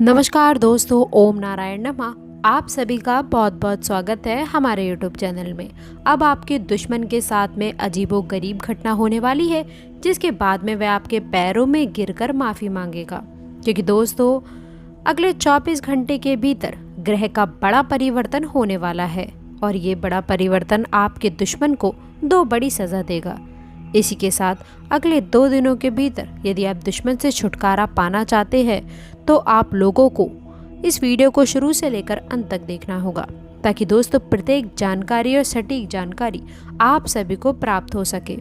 नमस्कार दोस्तों, ओम नारायण नमः। आप सभी का बहुत बहुत स्वागत है हमारे YouTube चैनल में। अब आपके दुश्मन के साथ में अजीबोगरीब घटना होने वाली है, जिसके बाद में वह आपके पैरों में गिरकर माफ़ी मांगेगा। क्योंकि दोस्तों, अगले 24 घंटे के भीतर ग्रह का बड़ा परिवर्तन होने वाला है और ये बड़ा परिवर्तन आपके दुश्मन को 2 बड़ी सज़ा देगा। इसी के साथ अगले 2 दिनों के भीतर यदि आप दुश्मन से छुटकारा पाना चाहते हैं तो आप लोगों को इस वीडियो को शुरू से लेकर अंत तक देखना होगा, ताकि दोस्तों प्रत्येक जानकारी और सटीक जानकारी आप सभी को प्राप्त हो सके।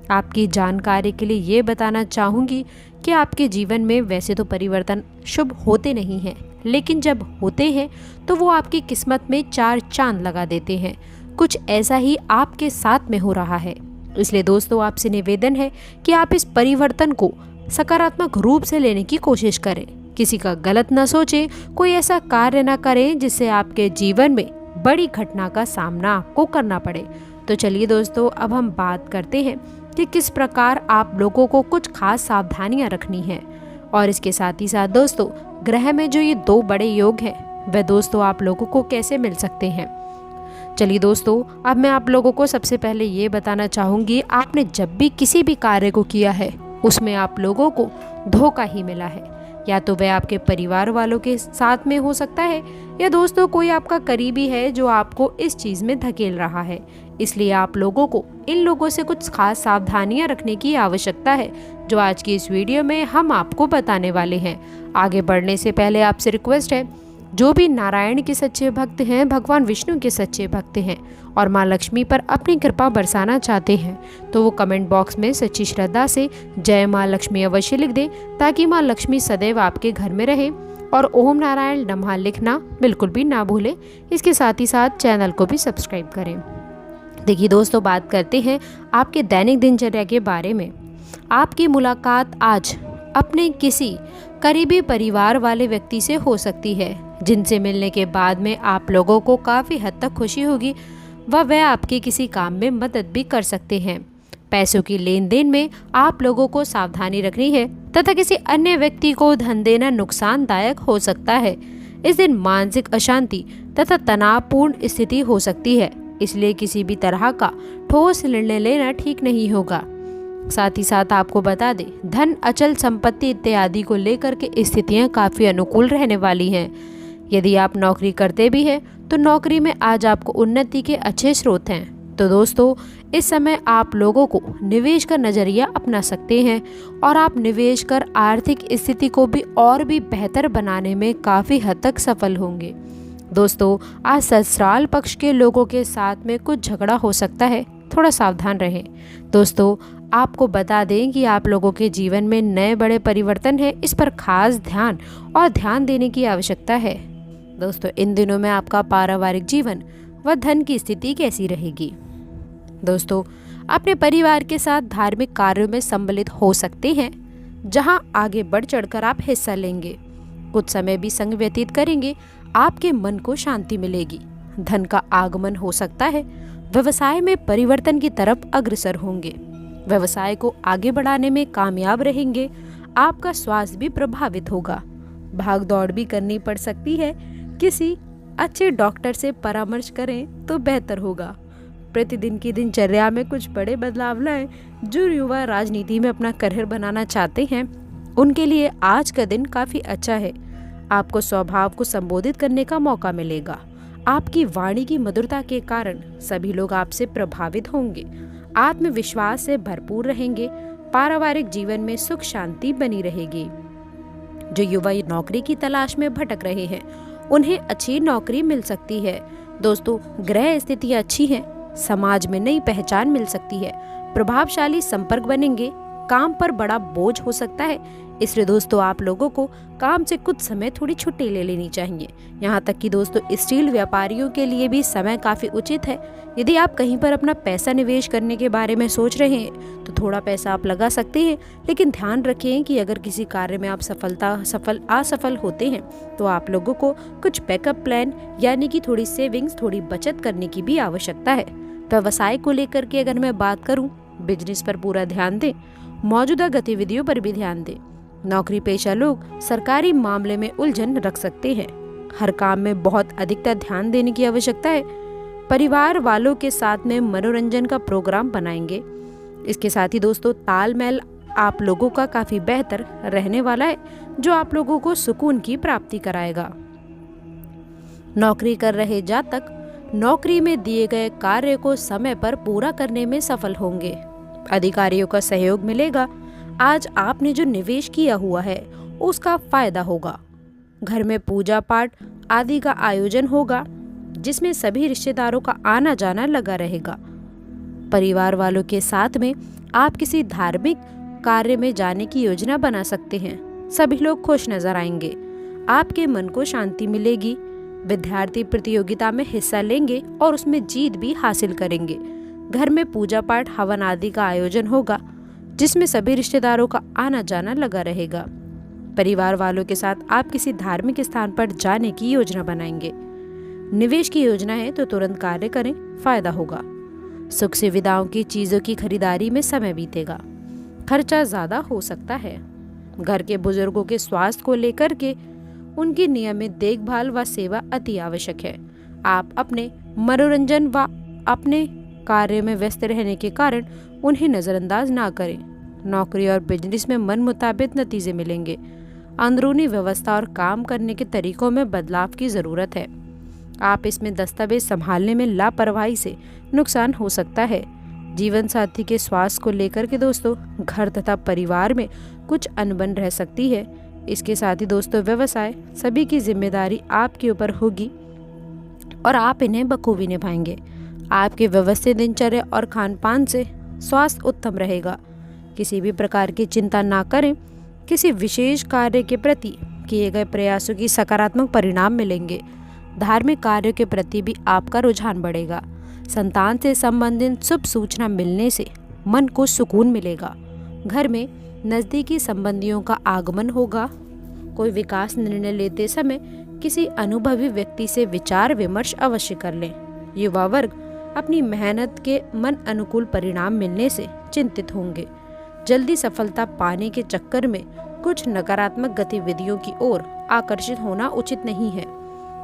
आपकी जानकारी के लिए ये बताना चाहूँगी कि आपके जीवन में वैसे तो परिवर्तन शुभ होते नहीं हैं, लेकिन जब होते हैं तो वो आपकी किस्मत में 4 चांद लगा देते हैं। कुछ ऐसा ही आपके साथ में हो रहा है। इसलिए दोस्तों, आपसे निवेदन है कि आप इस परिवर्तन को सकारात्मक रूप से लेने की कोशिश करें। किसी का गलत न सोचें, कोई ऐसा कार्य न करें जिससे आपके जीवन में बड़ी घटना का सामना आपको करना पड़े। तो चलिए दोस्तों, अब हम बात करते हैं कि किस प्रकार आप लोगों को कुछ खास सावधानियां रखनी है। और इसके साथ ही साथ दोस्तों, ग्रह में जो ये 2 बड़े योग हैं वह दोस्तों आप लोगों को कैसे मिल सकते हैं। चलिए दोस्तों, अब मैं आप लोगों को सबसे पहले ये बताना चाहूँगी, आपने जब भी किसी भी कार्य को किया है उसमें आप लोगों को धोखा ही मिला है। या तो वह आपके परिवार वालों के साथ में हो सकता है, या दोस्तों कोई आपका करीबी है जो आपको इस चीज़ में धकेल रहा है। इसलिए आप लोगों को इन लोगों से कुछ खास सावधानियां रखने की आवश्यकता है, जो आज की इस वीडियो में हम आपको बताने वाले हैं। आगे बढ़ने से पहले आपसे रिक्वेस्ट है, जो भी नारायण के सच्चे भक्त हैं, भगवान विष्णु के सच्चे भक्त हैं और माँ लक्ष्मी पर अपनी कृपा बरसाना चाहते हैं, तो वो कमेंट बॉक्स में सच्ची श्रद्धा से जय माँ लक्ष्मी अवश्य लिख दें, ताकि माँ लक्ष्मी सदैव आपके घर में रहे। और ओम नारायण नमः लिखना बिल्कुल भी ना भूलें। इसके साथ ही साथ चैनल को भी सब्सक्राइब करें। देखिए दोस्तों, बात करते हैं आपके दैनिक दिनचर्या के बारे में। आपकी मुलाकात आज अपने किसी करीबी परिवार वाले व्यक्ति से हो सकती है, जिनसे मिलने के बाद में आप लोगों को काफ़ी हद तक खुशी होगी व वह आपके किसी काम में मदद भी कर सकते हैं। पैसों की लेन देन में आप लोगों को सावधानी रखनी है तथा किसी अन्य व्यक्ति को धन देना नुकसानदायक हो सकता है। इस दिन मानसिक अशांति तथा तनावपूर्ण स्थिति हो सकती है, इसलिए किसी भी तरह का ठोस निर्णय लेना ठीक नहीं होगा। साथ ही साथ आपको बता दें, धन, अचल संपत्ति इत्यादि को लेकर के स्थितियां काफ़ी अनुकूल रहने वाली हैं। यदि आप नौकरी करते भी हैं तो नौकरी में आज आपको उन्नति के अच्छे स्रोत हैं। तो दोस्तों, इस समय आप लोगों को निवेश का नज़रिया अपना सकते हैं और आप निवेश कर आर्थिक स्थिति को भी और भी बेहतर बनाने में काफ़ी हद तक सफल होंगे। दोस्तों, आज ससुराल पक्ष के लोगों के साथ में कुछ झगड़ा हो सकता है, थोड़ा सावधान रहें। दोस्तों, आपको बता दें कि आप लोगों के जीवन में नए बड़े परिवर्तन है, इस पर खास ध्यान देने की आवश्यकता है। दोस्तों, इन दिनों में आपका पारिवारिक जीवन व धन की स्थिति कैसी रहेगी। दोस्तों, अपने परिवार के साथ धार्मिक कार्यों में सम्मिलित हो सकते हैं, जहां आगे बढ़ चढ़कर आप हिस्सा लेंगे। कुछ समय भी संग व्यतीत करेंगे, आपके मन को शांति मिलेगी। धन का आगमन हो सकता है। व्यवसाय में परिवर्तन की तरफ अग्रसर होंगे। व्यवसाय को आगे बढ़ाने में कामयाब रहेंगे। आपका स्वास्थ्य भी प्रभावित होगा। भाग दौड़ भी करनी पड़ सकती है। किसी अच्छे डॉक्टर से परामर्श करें तो बेहतर होगा। प्रतिदिन की दिनचर्या में कुछ बड़े बदलाव लाएं। जो युवा राजनीति में अपना करियर बनाना चाहते हैं, उनके लिए आज का दिन काफ़ी अच्छा है। आपको स्वभाव को संबोधित करने का मौका मिलेगा। आपकी वाणी की मधुरता के कारण सभी लोग आपसे प्रभावित होंगे। आत्मविश्वास से भरपूर रहेंगे। पारिवारिक जीवन में सुख शांति बनी रहेगी। जो युवा नौकरी की तलाश में भटक रहे हैं, उन्हें अच्छी नौकरी मिल सकती है। दोस्तों, ग्रह स्थितियां अच्छी हैं। समाज में नई पहचान मिल सकती है। प्रभावशाली संपर्क बनेंगे। काम पर बड़ा बोझ हो सकता है, इसलिए दोस्तों आप लोगों को काम से कुछ समय थोड़ी छुट्टी ले लेनी चाहिए। यहाँ तक कि दोस्तों, स्टील व्यापारियों के लिए भी समय काफ़ी उचित है। यदि आप कहीं पर अपना पैसा निवेश करने के बारे में सोच रहे हैं तो थोड़ा पैसा आप लगा सकते हैं, लेकिन ध्यान रखें कि अगर किसी कार्य में आप असफल होते हैं तो आप लोगों को कुछ बैकअप प्लान यानी कि थोड़ी सेविंग्स, थोड़ी बचत करने की भी आवश्यकता है। व्यवसाय को लेकर के अगर मैं बात करूँ, बिजनेस पर पूरा ध्यान दें। मौजूदा गतिविधियों पर भी ध्यान दें। नौकरी पेशा लोग सरकारी मामले में उलझन रख सकते हैं। हर काम में बहुत अधिकतर ध्यान देने की आवश्यकता है। परिवार वालों के साथ में मनोरंजन का प्रोग्राम बनाएंगे। इसके साथ ही दोस्तों तालमेल आप लोगों का काफी बेहतर रहने वाला है, जो आप लोगों को सुकून की प्राप्ति कराएगा। नौकरी कर रहे जातक नौकरी में दिए गए कार्य को समय पर पूरा करने में सफल होंगे। अधिकारियों का सहयोग मिलेगा। आज आपने जो निवेश किया हुआ है उसका फायदा होगा। घर में पूजा पाठ आदि का आयोजन होगा, जिसमें सभी रिश्तेदारों का आना जाना लगा रहेगा। परिवार वालों के साथ में आप किसी धार्मिक कार्य में जाने की योजना बना सकते हैं। सभी लोग खुश नजर आएंगे। आपके मन को शांति मिलेगी। विद्यार्थी प्रतियोगिता में हिस्सा लेंगे और उसमें जीत भी हासिल करेंगे। घर में पूजा पाठ हवन आदि का आयोजन होगा, जिसमें सभी रिश्तेदारों का आना जाना लगा रहेगा। परिवार वालों के साथ आप किसी धार्मिक स्थान पर जाने की योजना बनाएंगे। निवेश की योजना है तो तुरंत कार्य करें, फायदा होगा। सुख सुविधाओं की चीजों की खरीदारी में समय बीतेगा। खर्चा ज्यादा हो सकता है। घर के बुजुर्गों के स्वास्थ्य को लेकर के उनकी नियमित देखभाल व सेवा अति आवश्यक है। आप अपने मनोरंजन व अपने कार्य में व्यस्त रहने के कारण उन्हें नजरअंदाज ना करें। नौकरी और बिजनेस में मन मुताबिक नतीजे मिलेंगे। अंदरूनी व्यवस्था और काम करने के तरीकों में बदलाव की जरूरत है। आप इसमें दस्तावेज संभालने में लापरवाही से नुकसान हो सकता है। जीवन साथी के स्वास्थ्य को लेकर के दोस्तों घर तथा परिवार में कुछ अनबन रह सकती है। इसके साथ ही दोस्तों व्यवसाय सभी की जिम्मेदारी आपके ऊपर होगी और आप इन्हें बखूबी निभाएंगे। आपके व्यवस्थित दिनचर्या और खान पान से स्वास्थ्य उत्तम रहेगा। किसी भी प्रकार की चिंता ना करें। किसी विशेष कार्य के प्रति किए गए प्रयासों की सकारात्मक परिणाम मिलेंगे। धार्मिक कार्यों के प्रति भी आपका रुझान बढ़ेगा। संतान से संबंधित शुभ सूचना मिलने से मन को सुकून मिलेगा। घर में नज़दीकी संबंधियों का आगमन होगा। कोई विकास निर्णय लेते समय किसी अनुभवी व्यक्ति से विचार विमर्श अवश्य कर लें। युवा वर्ग अपनी मेहनत के मन अनुकूल परिणाम मिलने से चिंतित होंगे। जल्दी सफलता पाने के चक्कर में कुछ नकारात्मक गतिविधियों की ओर आकर्षित होना उचित नहीं है।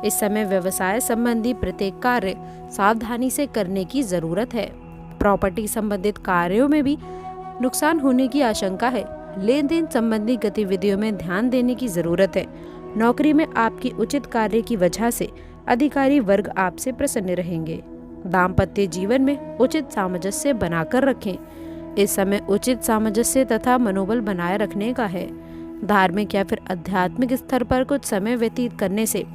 इस समय व्यवसाय संबंधी प्रत्येक कार्य सावधानी से करने की जरूरत है। प्रॉपर्टी संबंधित कार्यों में भी नुकसान होने की आशंका है। लेन देन संबंधी गतिविधियों में ध्यान देने की जरूरत है। नौकरी में आपकी उचित कार्य की वजह से अधिकारी वर्ग आपसे प्रसन्न रहेंगे। दाम्पत्य जीवन में उचित सामंजस्य बनाकर रखें। इस समय उचित सामंजस्य तथा मनोबल बनाए रखने का है। धार्मिक या फिर आध्यात्मिक स्तर पर कुछ समय व्यतीत करने से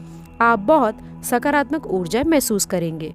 आप बहुत सकारात्मक ऊर्जा महसूस करेंगे।